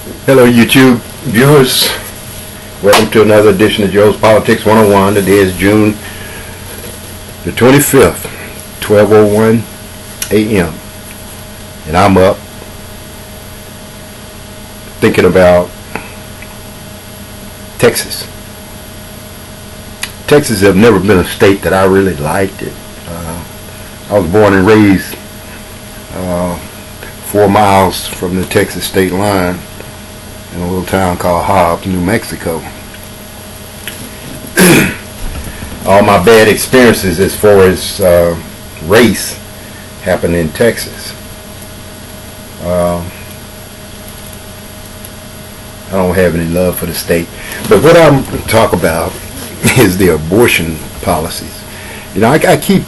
Hello YouTube viewers, welcome to another edition of Joe's Politics 101. Today is June the 25th, 12:01 a.m. and I'm up thinking about Texas. Texas have never been a state that I really liked it. I was born and raised 4 miles from the Texas state line in a little town called Hobbs, New Mexico. All my bad experiences as far as race happened in Texas. I don't have any love for the state. But what I'm going to talk about is the abortion policies. You know, I keep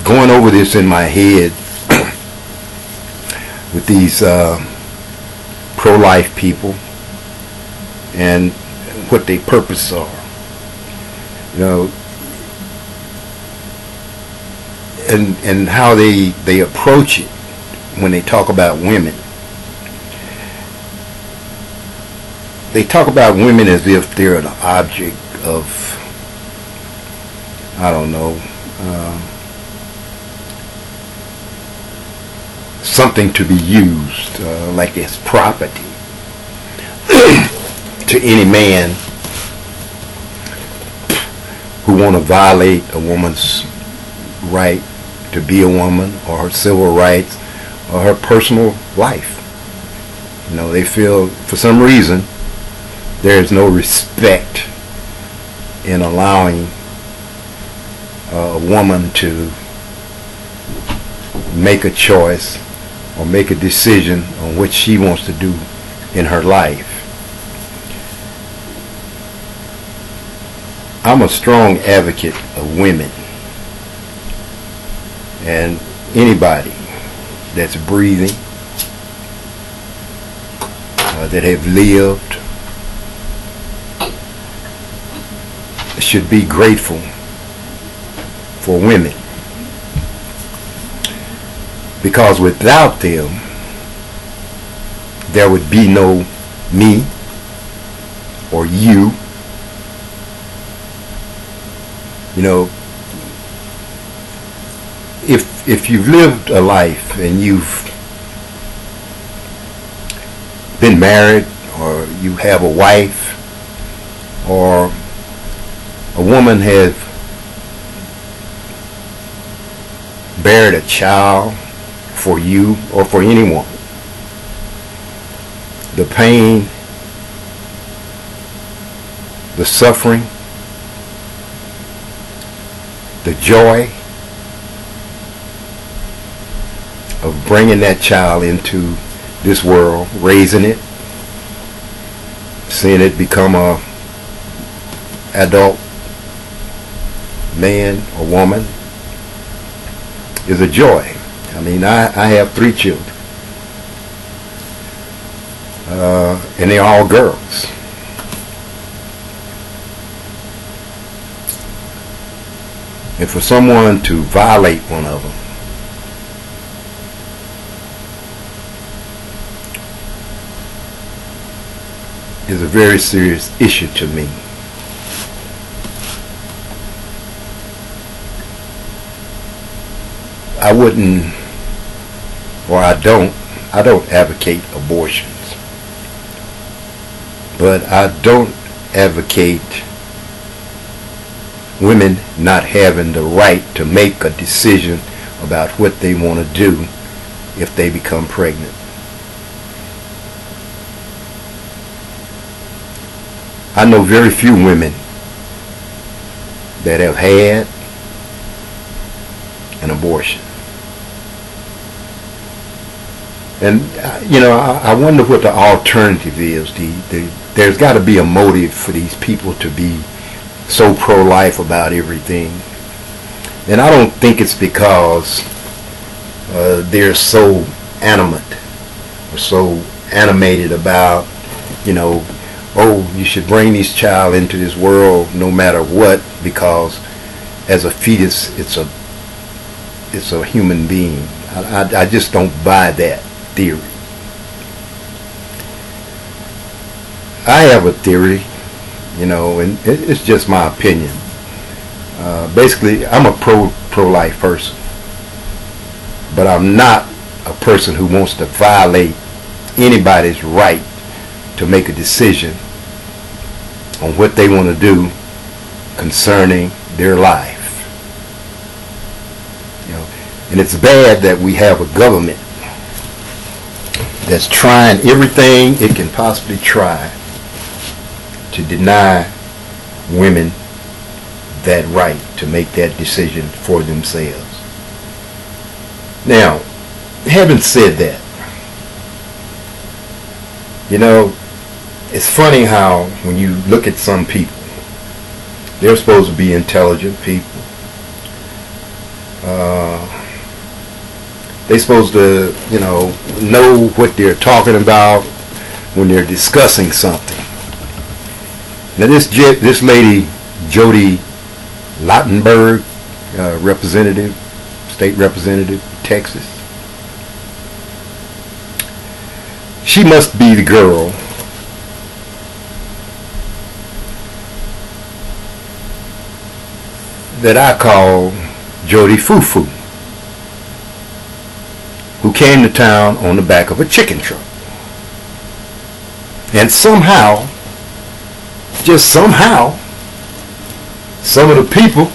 going over this in my head with these pro-life people and what their purposes are. You know, and how they approach it when they talk about women. They talk about women as if they're an object of, I don't know, something to be used, like it's property to any man who want to violate a woman's right to be a woman, or her civil rights, or her personal life. You know, they feel for some reason there is no respect in allowing a woman to make a choice or make a decision on what she wants to do in her life. I'm a strong advocate of women and anybody that's breathing, that have lived, should be grateful for women. Because without them, there would be no me or you. You know, if you've lived a life and you've been married, or you have a wife, or a woman has buried a child for you or for anyone, the pain, the suffering, the joy of bringing that child into this world, raising it, seeing it become a adult man or woman, is a joy. I mean, I have 3 children, and they're all girls. And for someone to violate one of them is a very serious issue to me. I wouldn't, or I don't advocate abortions, but I don't advocate women not having the right to make a decision about what they want to do if they become pregnant. I know very few women that have had an abortion. And you know, I wonder what the alternative is. There's got to be a motive for these people to be so pro-life about everything. And I don't think it's because they're so animate or so animated about, you know, oh, you should bring this child into this world no matter what, because as a fetus it's a human being. I just don't buy that theory. I have a theory, you know, and it's just my opinion. Basically, I'm a pro-life person, but I'm not a person who wants to violate anybody's right to make a decision on what they want to do concerning their life. You know, and it's bad that we have a government that's trying everything it can possibly try to deny women that right to make that decision for themselves. Now, having said that, you know, it's funny how when you look at some people, they're supposed to be intelligent people. They're supposed to, you know what they're talking about when they're discussing something. Now this lady, Jodie Laudenberg, representative, state representative, Texas. She must be the girl that I call JODIE FOO FOO, who came to town on the back of a chicken truck. And somehow, just somehow, some of the people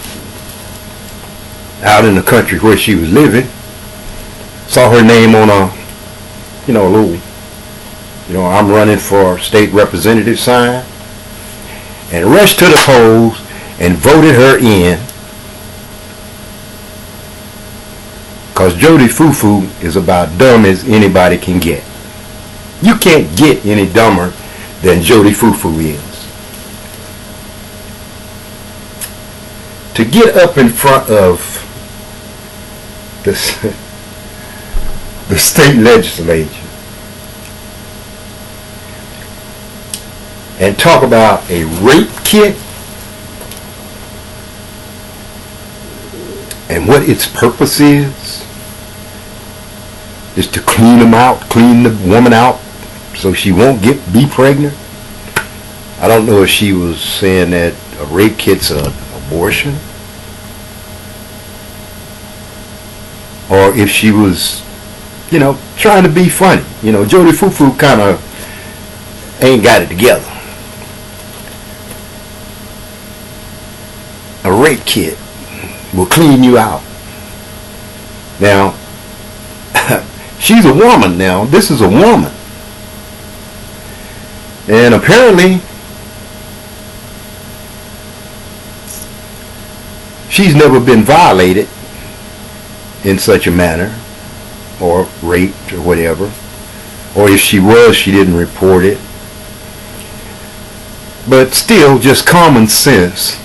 out in the country where she was living saw her name on a little, I'm running for state representative sign, and rushed to the polls and voted her in, because JODIE FOO FOO is about dumb as anybody can get. You can't get any dumber than JODIE FOO FOO is. To get up in front of the state legislature and talk about a rape kit and what its purpose is to clean the woman out so she won't be pregnant. I don't know if she was saying that a rape kit's an abortion, or if she was, trying to be funny. JODIE FOO FOO kind of ain't got it together. A rape kit will clean you out. Now, she's a woman now. This is a woman. And apparently, she's never been violated in such a manner, or raped, or whatever. Or if she was, she didn't report it. But still, just common sense,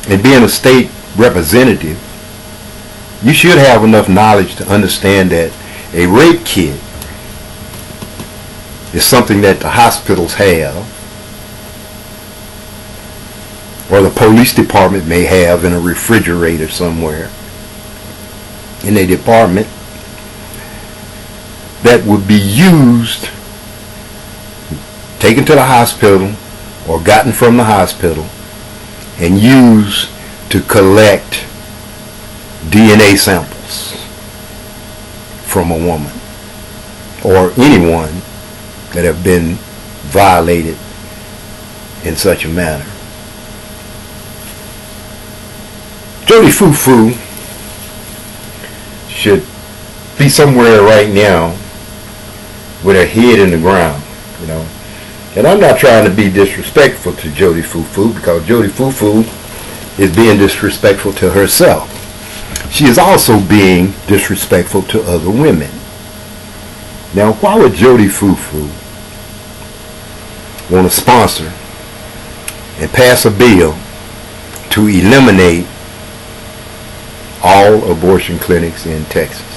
and being a state representative, you should have enough knowledge to understand that a rape kit is something that the hospitals have, or the police department may have in a refrigerator somewhere in a department, that would be used, taken to the hospital or gotten from the hospital and used to collect DNA samples from a woman or anyone that have been violated in such a manner. JODIE FOO FOO should be somewhere right now with her head in the ground, And I'm not trying to be disrespectful to JODIE FOO FOO, because JODIE FOO FOO is being disrespectful to herself. She is also being disrespectful to other women. Now, why would JODIE FOO FOO want to sponsor and pass a bill to eliminate all abortion clinics in Texas?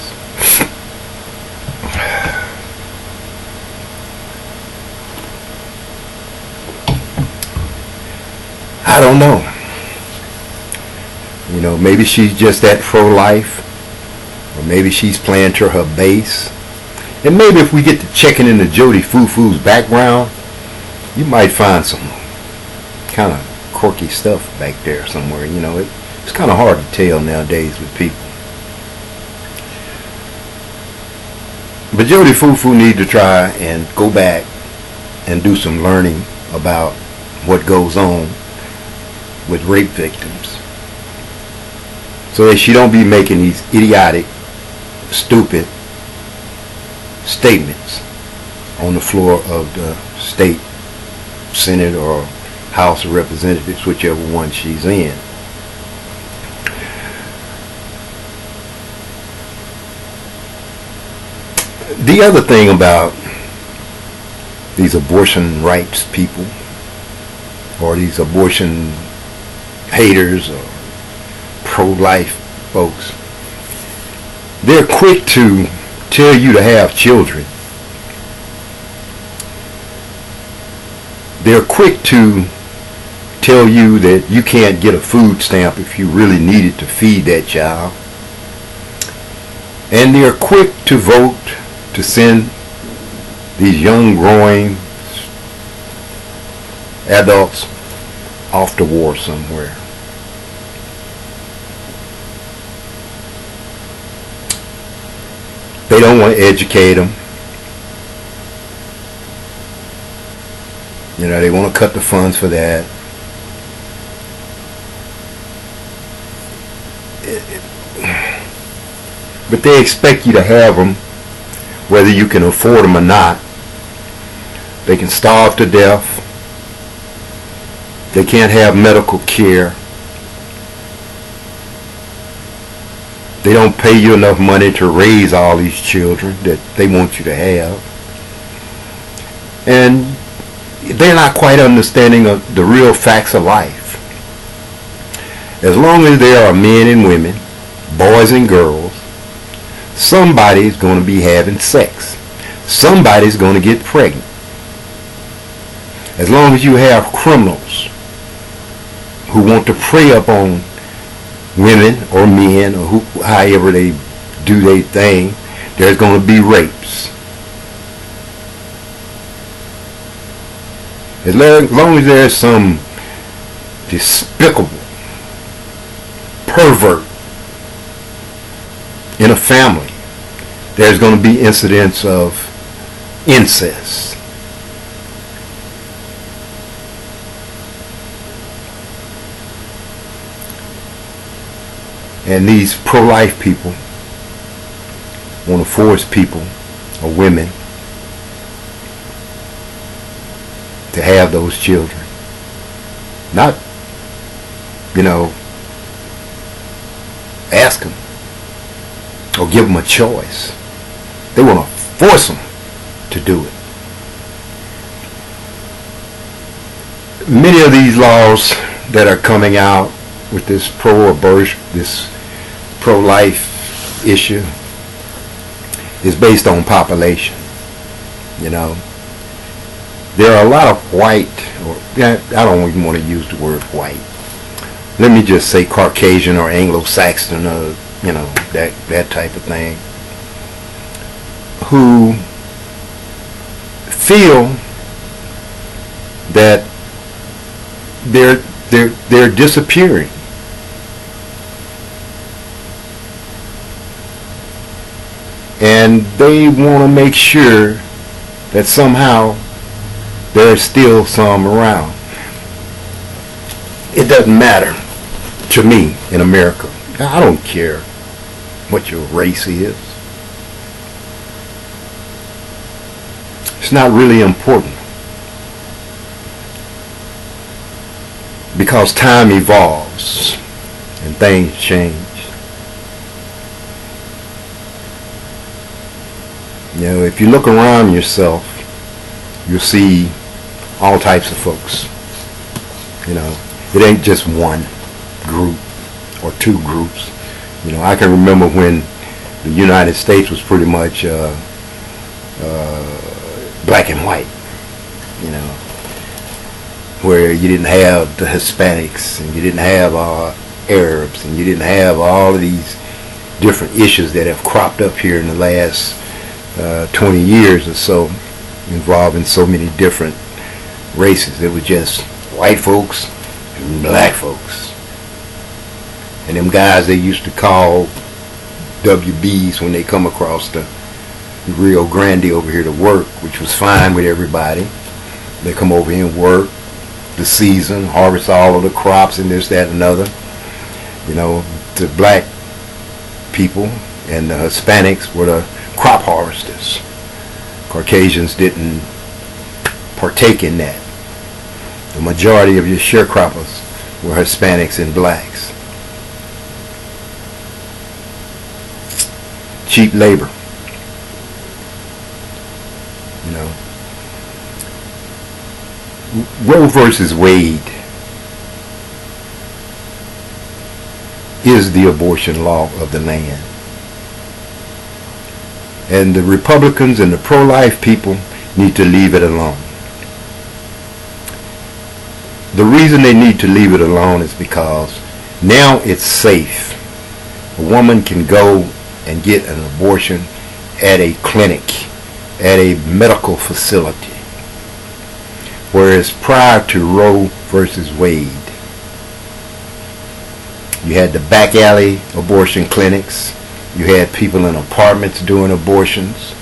I don't know. Maybe she's just that pro-life, or maybe she's playing to her base. And maybe if we get to checking into JODIE FOO FOO's background, you might find some kind of quirky stuff back there somewhere. You know, it's kind of hard to tell nowadays with people. But JODIE Foo Foo need to try and go back and do some learning about what goes on with rape victims, so that she don't be making these idiotic, stupid statements on the floor of the state Senate or House of Representatives, whichever one she's in. The other thing about these abortion rights people, or these abortion haters, or pro-life folks, they're quick to tell you to have children. They're quick to tell you that you can't get a food stamp if you really needed to feed that child. And they're quick to vote to send these young growing adults off to war somewhere. They don't want to educate them. You know, they want to cut the funds for that. But they expect you to have them whether you can afford them or not. They can starve to death. They can't have medical care. They don't pay you enough money to raise all these children that they want you to have. And they're not quite understanding of the real facts of life. As long as there are men and women, boys and girls, somebody's going to be having sex. Somebody's going to get pregnant. As long as you have criminals who want to prey upon women or men, or however they do their thing, there's going to be rapes. As long as there's some despicable pervert in a family, there's going to be incidents of incest. And these pro-life people want to force people or women to have those children. Not, you know, ask them or give them a choice. They want to force them to do it. Many of these laws that are coming out with this pro-abortion, this pro-life issue, is based on population. You know, there are a lot of white, or I don't even want to use the word white. Let me just say Caucasian or Anglo-Saxon, or you know, that type of thing, who feel that they're disappearing. And they want to make sure that somehow there's still some around. It doesn't matter to me in America. I don't care what your race is. It's not really important, because time evolves and things change. You know, if you look around yourself, you'll see all types of folks. You know, it ain't just one group or two groups. You know, I can remember when the United States was pretty much black and white. You know, where you didn't have the Hispanics, and you didn't have Arabs, and you didn't have all of these different issues that have cropped up here in the last 20 years or so, involving so many different races. It was just white folks and black folks. And them guys they used to call WBs when they come across the Rio Grande over here to work, which was fine with everybody. They come over here and work the season, harvest all of the crops and this, that, and another. You know, the black people and the Hispanics were the crop harvesters. Caucasians didn't partake in that. The majority of your sharecroppers were Hispanics and blacks. Cheap labor. You know. Roe versus Wade is the abortion law of the land. And the Republicans and the pro-life people need to leave it alone. The reason they need to leave it alone is because now it's safe. A woman can go and get an abortion at a clinic, at a medical facility. Whereas prior to Roe versus Wade, you had the back alley abortion clinics. You had people in apartments doing abortions,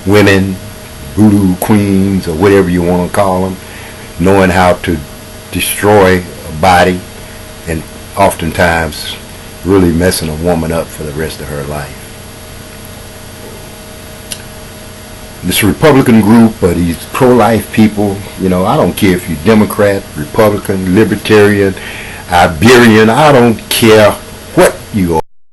women, voodoo queens, or whatever you want to call them, knowing how to destroy a body and oftentimes really messing a woman up for the rest of her life. This Republican group or these pro-life people, you know, I don't care if you're Democrat, Republican, Libertarian, Iberian, I don't care what you